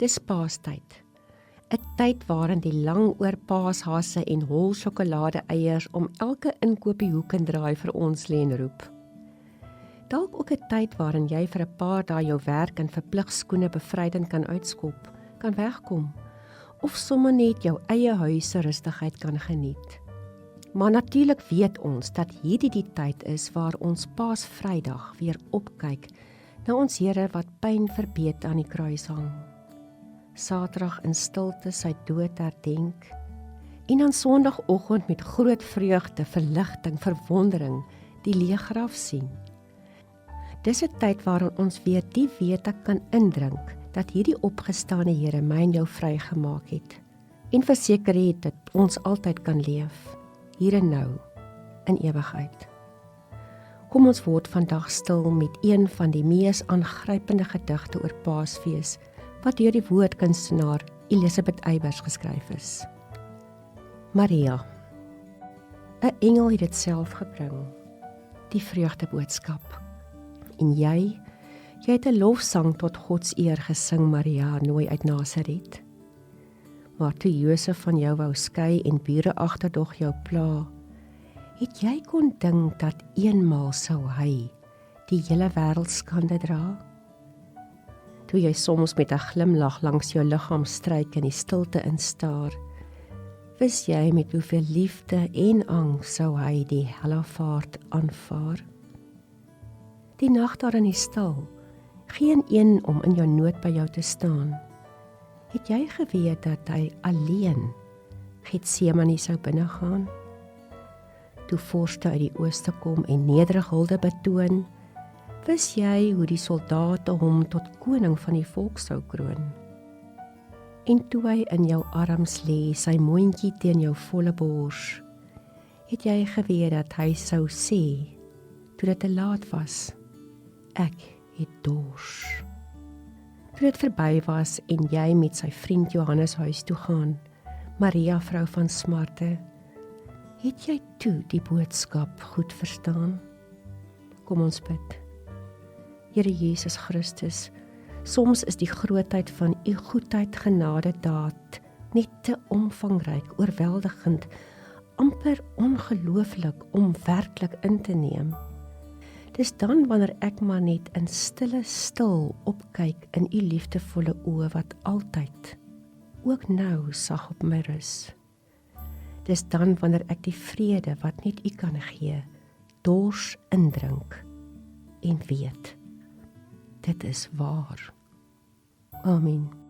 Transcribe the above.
Dis Paastyd. 'n Tyd waarin die lang oor paashase en hol sjokolade eiers om elke inkopie hoek en draai vir ons lê en roep. Dalk ook 'n tyd waarin jy vir 'n paar dae jou werk en verpligskoene bevrydend kan uitskop, kan wegkom, of sommer net jou eie huis se rustigheid kan geniet. Maar natuurlik weet ons dat hierdie die tyd is waar ons Paasvrydag weer opkyk na ons Here wat pyn verbeet aan die kruis hang. Saterdag in stilte sy dood herdenk en aan Sondagoggend met groot vreugde, verligting, verwondering die leë graf sien. Dis 'n tyd waarin ons weer die wete kan indrink dat hierdie opgestane Here my en jou vrygemaak het en verseker het dat ons altyd kan leef, hier en nou, in ewigheid. Kom ons word vandag stil met een van die mees aangrypende gedigte oor Paasfees wat deur die woordkunstenaar Elisabeth Eybers geskryf is. Maria. 'n engel het dit self gebring, die vreugdeboodskap. En jy het 'n lofsang tot Gods eer gesing, Maria, nooi uit Nasaret. Maar toe Josef van jou wou skei en bure agterdog jou pla, het jy kon dink dat eenmaal sou hy die hele wêreld skande dra? Toe jy soms met 'n glimlag langs jou liggaam stryk en die stilte instaar, wis jy met hoeveel liefde en angs sou hy die hellafaard aanvaar? Die nag daar in die stal, geen een om in jou nood by jou te staan. Het jy geweet dat hy alleen Getsemane sou binnegaan? Toe vorste uit die ooste kom en nederig hulde betoon, wis jy hoe die soldate hom tot koning van die volk sou kroon. En toe hy in jou arms lê, sy mondjie teen jou volle bors, het jy geweet dat hy sou sê, toe dit te laat was, ek het dors. Toe dit verby was en jy met sy vriend Johannes huis toe gaan, Maria, vrou van smarte, het jy toe die boodskap goed verstaan? Kom ons bid. Here Jesus Christus, soms is die grootheid van u goedheid, genade, daad net te omvangryk, oorweldigend, amper ongelooflik om werklik in te neem. Dis dan wanneer ek maar net in stille stil opkyk in u liefdevolle oë wat altyd, ook nou, sag op my rus. Dis dan wanneer ek die vrede wat net u kan gee, dors indrink en weet, dit is waar. Amen.